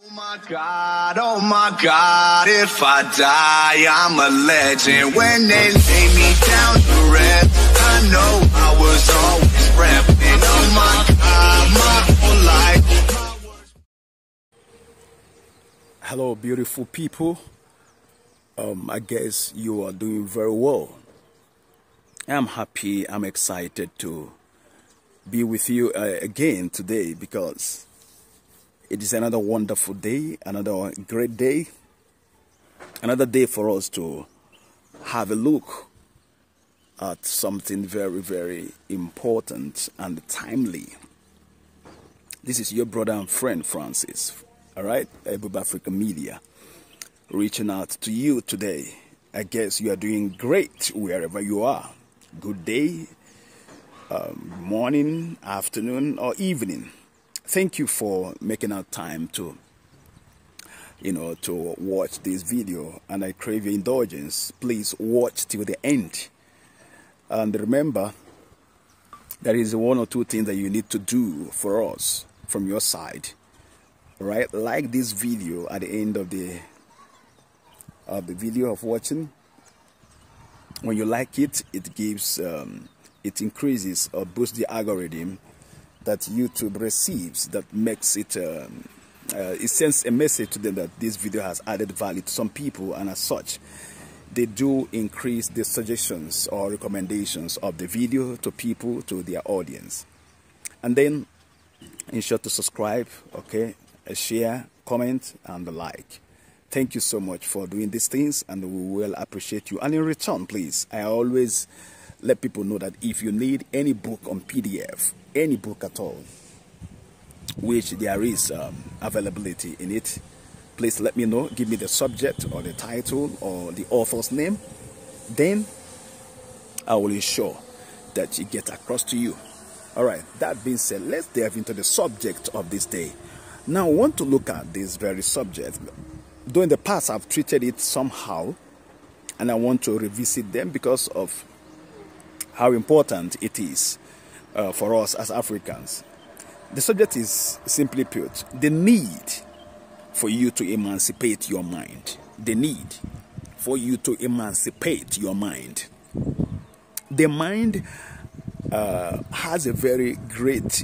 Oh my God, if I die, I'm a legend. When they lay me down to rest, I know I was always repping. Oh my God, my whole life. Hello, beautiful people. I guess you are doing very well. I'm happy, I'm excited to be with you again today because it is another wonderful day, another great day, another day for us to have a look at something very, very important and timely. This is your brother and friend, Francis, all right, Ebube Africa Media, reaching out to you today. I guess you are doing great wherever you are. Good day, morning, afternoon, or evening. Thank you for making out time to watch this video, and I crave your indulgence. Please watch till the end, and remember there is one or two things that you need to do for us from your side. Right, like this video at the end of the video of watching. When you like it, it gives it increases or boosts the algorithm that YouTube receives, that makes it it sends a message to them that this video has added value to some people, and as such they do increase the suggestions or recommendations of the video to people, to their audience. And then ensure to subscribe, okay, share, comment, and the like. Thank you so much for doing these things, and we will appreciate you. And in return, please, I always let people know that if you need any book on PDF, any book at all, which there is availability in it, please let me know. Give me the subject or the title or the author's name. Then I will ensure that you get across to you. All right, that being said, let's delve into the subject of this day. Now, I want to look at this very subject. Though in the past I've treated it somehow, and I want to revisit them because of how important it is for us as Africans. The subject is, simply put, the need for you to emancipate your mind. The need for you to emancipate your mind. The mind has a very great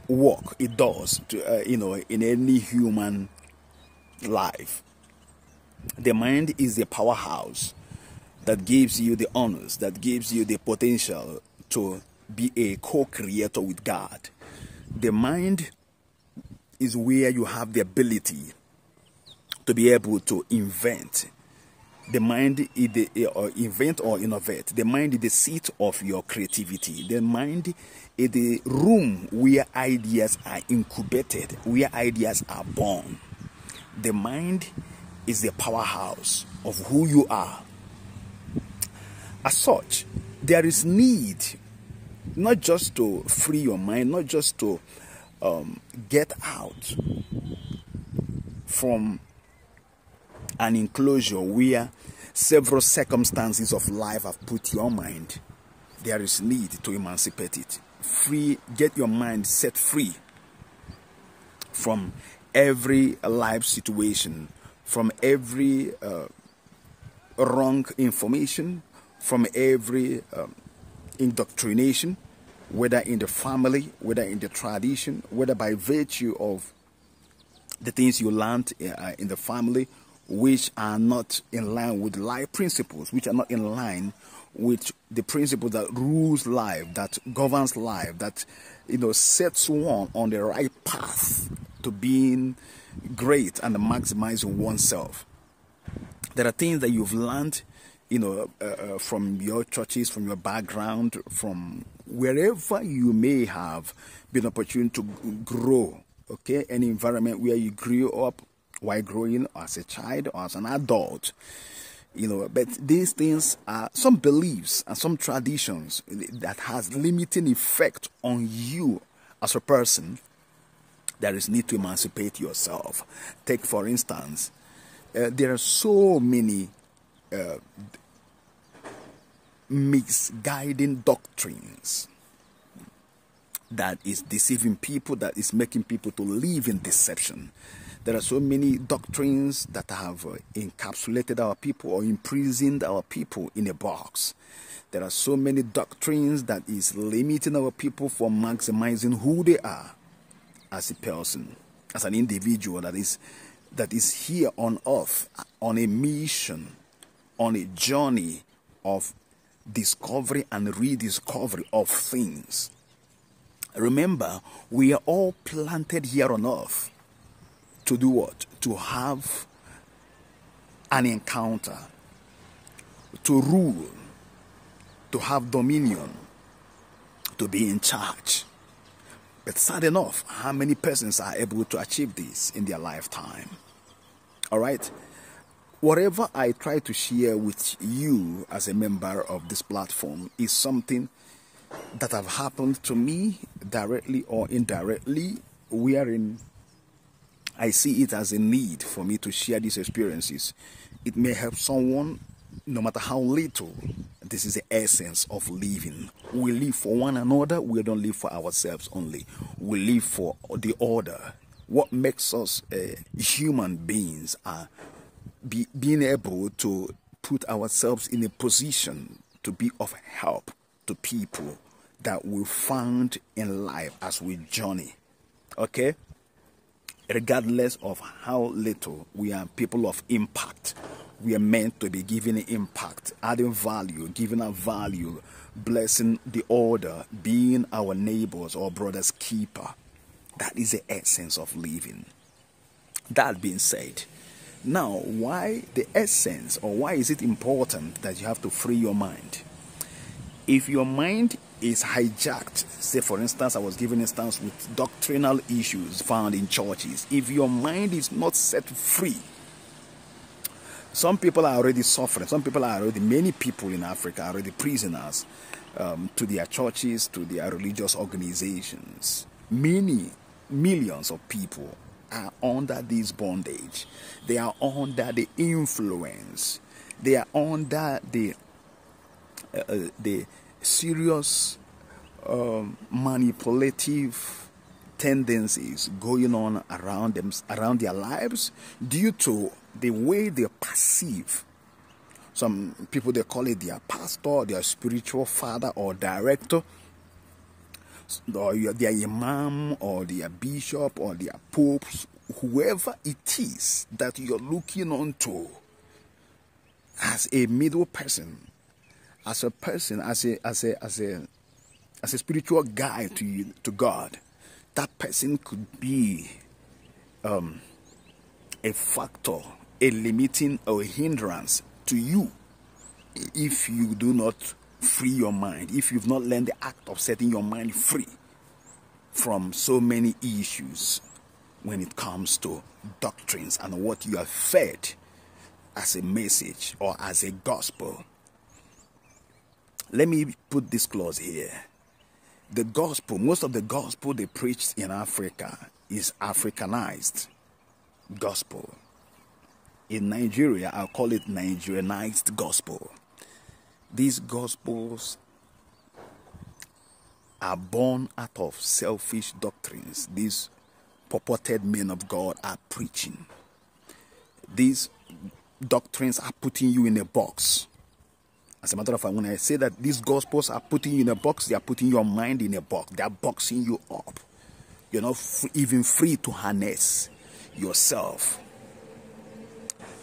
work it does to, in any human life. The mind is the powerhouse that gives you the honors, that gives you the potential to be a co-creator with God. The mind is where you have the ability to be able to invent. The mind is the invent or innovate. The mind is the seat of your creativity. The mind is the room where ideas are incubated, where ideas are born. The mind is the powerhouse of who you are. As such, there is need not just to free your mind, not just to get out from an enclosure where several circumstances of life have put your mind. There is need to emancipate it. Free, get your mind set free from every life situation, from every wrong information, from every indoctrination, whether in the family, whether in the tradition, whether by virtue of the things you learned in the family, which are not in line with life principles, which are not in line with the principle that rules life, that governs life, that sets one on the right path to being great and maximizing oneself. There are things that you've learned, from your churches, from your background, from wherever you may have been opportune to grow, okay? Any environment where you grew up while growing as a child or as an adult, but these things are some beliefs and some traditions that has limiting effect on you as a person. There is need to emancipate yourself. Take, for instance, there are so many misguiding doctrines that is deceiving people, that is making people to live in deception. There are so many doctrines that have encapsulated our people or imprisoned our people in a box. There are so many doctrines that is limiting our people from maximizing who they are as a person, as an individual that is here on earth on a mission, on a journey of discovery and rediscovery of things. Remember, we are all planted here on earth to do what? To have an encounter, to rule, to have dominion, to be in charge. But sad enough, how many persons are able to achieve this in their lifetime? All right? Whatever I try to share with you as a member of this platform is something that have happened to me directly or indirectly, wherein I see it as a need for me to share these experiences. It may help someone, no matter how little. This is the essence of living. We live for one another. We don't live for ourselves only. We live for the order. What makes us human beings are being able to put ourselves in a position to be of help to people that we found in life as we journey. Okay? Regardless of how little, we are people of impact. We are meant to be giving impact, adding value, giving a value, blessing the order, being our neighbors or brother's keeper. That is the essence of living. That being said, now why the essence, or why is it important that you have to free your mind? If your mind is hijacked, say for instance, I was giving instance with doctrinal issues found in churches. If your mind is not set free, some people are already suffering. Many people in Africa are already prisoners to their churches, to their religious organizations. Many millions of people are under this bondage. They are under the influence. They are under the serious manipulative tendencies going on around them, around their lives, due to the way they perceive. Some people, they call it their pastor, their spiritual father or director, or their imam or their bishop or their popes, whoever it is that you're looking on to as a middle person, as a person, as a spiritual guide to you, to God. That person could be a factor, a limiting or a hindrance to you if you do not free your mind, if you've not learned the act of setting your mind free from so many issues when it comes to doctrines and what you are fed as a message or as a gospel. Let me put this clause here. The gospel, most of the gospel they preached in Africa is Africanized gospel. In Nigeria, I'll call it Nigerianized gospel. These gospels are born out of selfish doctrines these purported men of God are preaching. These doctrines are putting you in a box. As a matter of fact, when I say that these gospels are putting you in a box, they are putting your mind in a box. They are boxing you up. You're not even free to harness yourself.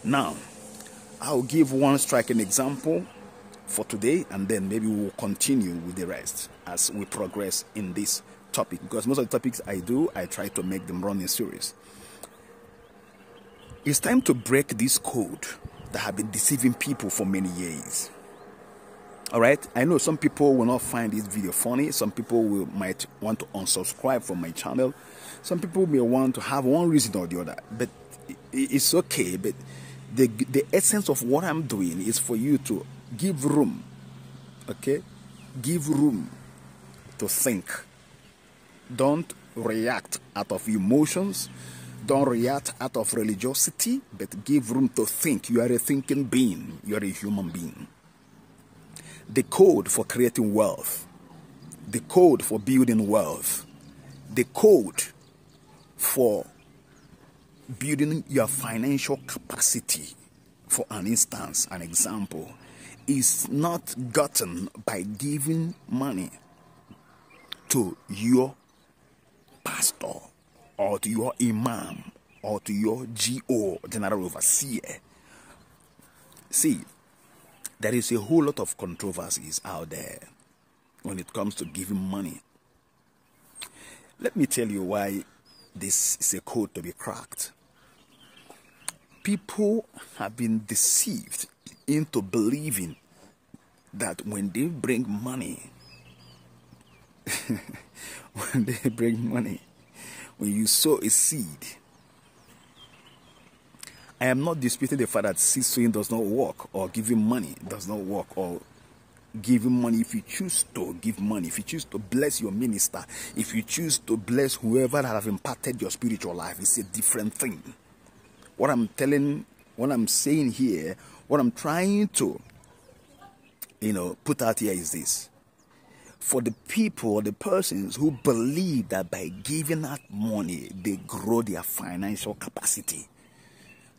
Now, I'll give one striking example for today, and then maybe we'll continue with the rest as we progress in this topic. Because most of the topics I try to make them run in series. It's time to break this code that have been deceiving people for many years. All right, I know some people will not find this video funny. Some people might want to unsubscribe from my channel. Some people may want to have one reason or the other, but it's okay. But the essence of what I'm doing is for you to give room, okay? Give room to think. Don't react out of emotions. Don't react out of religiosity, but give room to think. You are a thinking being. You are a human being. The code for creating wealth, the code for building wealth, the code for building your financial capacity, for an instance, an example, is not gotten by giving money to your pastor or to your imam or to your GO, general overseer. See, there is a whole lot of controversies out there when it comes to giving money. Let me tell you why this is a code to be cracked. People have been deceived into believing that when they bring money, when you sow a seed, I am not disputing the fact that seed sowing does not work, or giving money does not work, or giving money, if you choose to give money, if you choose to bless your minister, if you choose to bless whoever have impacted your spiritual life, it's a different thing. What I'm saying here, what I'm trying to, put out here is this. For the people, the persons who believe that by giving out money, they grow their financial capacity,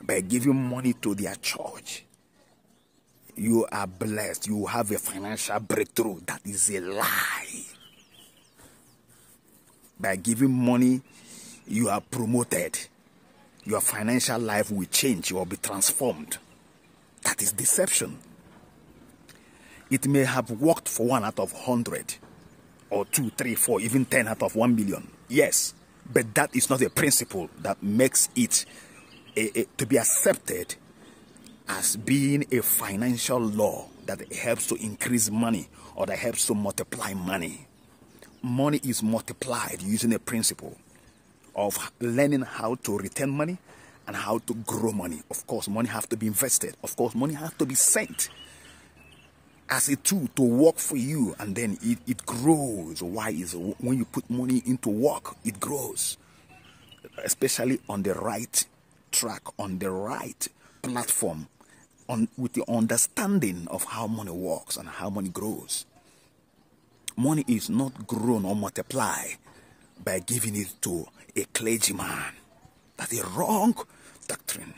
by giving money to their church, you are blessed, you have a financial breakthrough. That is a lie. By giving money, you are promoted. Your financial life will change, you will be transformed. That is deception. It may have worked for 1 out of 100, or 2, 3, 4, even 10 out of 1 million. Yes, but that is not a principle that makes it to be accepted as being a financial law that helps to increase money or that helps to multiply money. Money is multiplied using a principle of learning how to retain money and how to grow money. Of course, money has to be invested. Of course, money has to be sent as a tool to work for you, and then it grows. Why is it? When you put money into work, it grows, especially on the right track, on the right platform, with the understanding of how money works and how money grows. Money is not grown or multiplied by giving it to a clergyman. That's a wrong doctrine.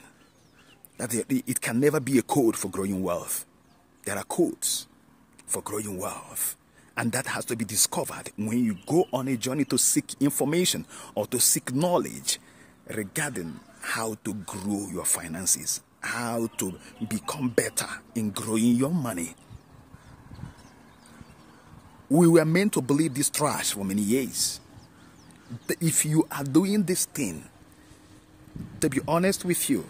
It can never be a code for growing wealth. There are codes for growing wealth, and that has to be discovered when you go on a journey to seek information or to seek knowledge regarding how to grow your finances, how to become better in growing your money. We were meant to believe this trash for many years. If you are doing this thing, to be honest with you,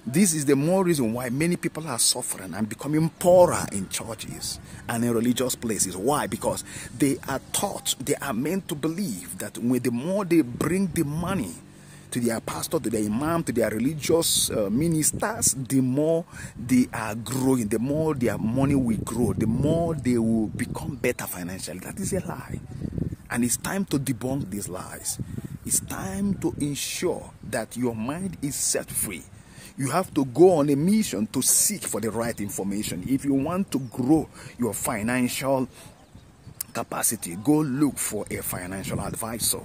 this is the more reason why many people are suffering and becoming poorer in churches and in religious places. Why? Because they are taught, they are meant to believe that when the more they bring the money to their pastor, to their imam, to their religious ministers, the more they are growing, the more their money will grow, the more they will become better financially. That is a lie. And it's time to debunk these lies. It's time to ensure that your mind is set free. You have to go on a mission to seek for the right information. If you want to grow your financial capacity, go look for a financial advisor.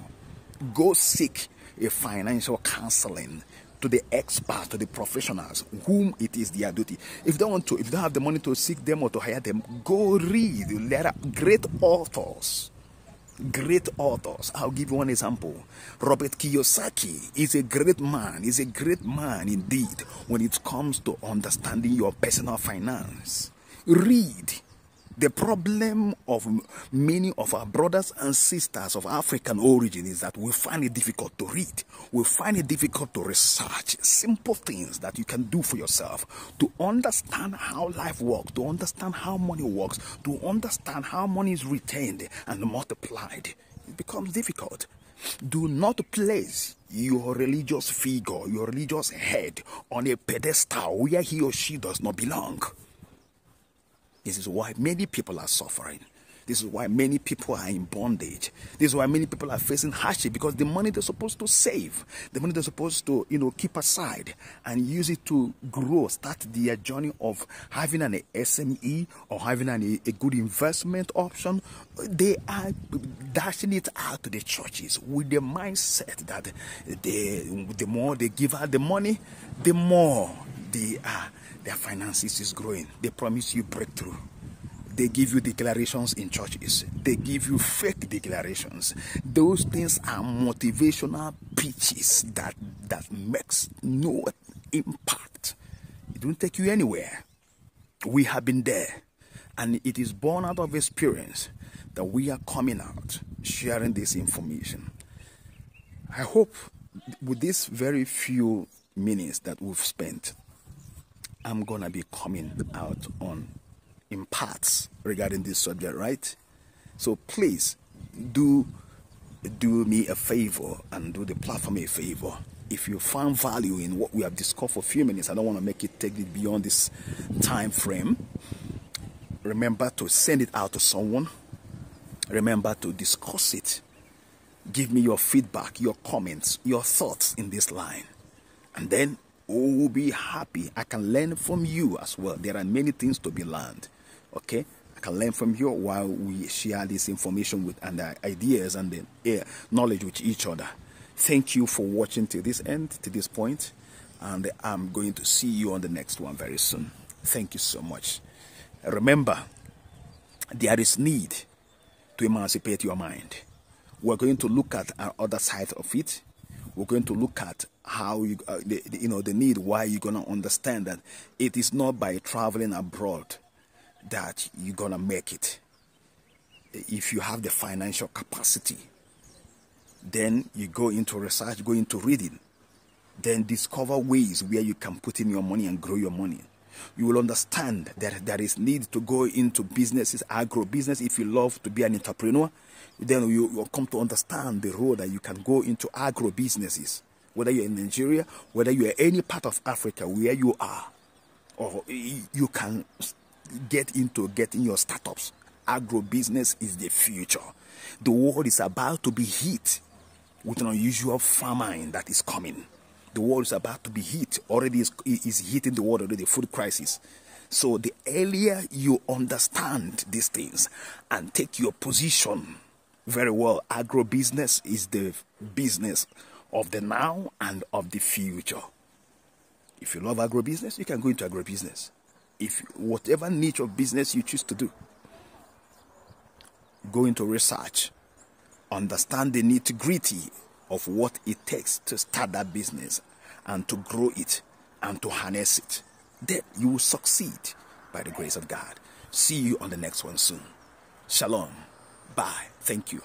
Go seek a financial counseling to the experts, to the professionals, whom it is their duty. If you don't have the money to seek them or to hire them, go read. There are great authors. Great authors. I'll give you one example. Robert Kiyosaki is a great man. He's a great man indeed when it comes to understanding your personal finance. Read. The problem of many of our brothers and sisters of African origin is that we find it difficult to read. We find it difficult to research simple things that you can do for yourself to understand how life works, to understand how money works, to understand how money is retained and multiplied. It becomes difficult. Do not place your religious figure, your religious head on a pedestal where he or she does not belong. This is why many people are suffering. This is why many people are in bondage. This is why many people are facing hardship, because the money they're supposed to save, the money they're supposed to, keep aside and use it to grow, start their journey of having an SME or having a good investment option, they are dashing it out to the churches with the mindset that the more they give out the money, the more their finances is growing. They promise you breakthrough. They give you declarations in churches. They give you fake declarations. Those things are motivational pitches that makes no impact. It won't take you anywhere. We have been there, and it is born out of experience that we are coming out sharing this information. I hope with these very few minutes that we've spent, I'm gonna be coming out in parts regarding this subject, right? So please do me a favor and do the platform a favor. If you found value in what we have discussed for a few minutes, I don't want to make it take it beyond this time frame. Remember to send it out to someone. Remember to discuss it. Give me your feedback, your comments, your thoughts in this line, and then we'll be happy. I can learn from you as well. There are many things to be learned. Okay, I can learn from you while we share this information with and ideas and the knowledge with each other. Thank you for watching to this end, to this point, and I'm going to see you on the next one very soon. Thank you so much. Remember, there is need to emancipate your mind. We're going to look at our other side of it. We're going to look at how you, the need, why you're going to understand that it is not by traveling abroad that you're going to make it. If you have the financial capacity, then you go into research, go into reading, then discover ways where you can put in your money and grow your money. You will understand that there is need to go into businesses, agro business. If you love to be an entrepreneur, then you will come to understand the role that you can go into agro businesses, whether you're in Nigeria, whether you're any part of Africa where you are, or you can get into getting your startups. Agro business is the future. The world is about to be hit with an unusual famine that is coming. The world is about to be hit. Already is hitting the world already, food crisis. So the earlier you understand these things and take your position very well, agro business is the business of the now and of the future. If you love agro business, you can go into agro business. If whatever niche of business you choose to do, go into research, understand the nitty-gritty of what it takes to start that business and to grow it and to harness it. Then you will succeed by the grace of God. See you on the next one soon. Shalom. Bye. Thank you.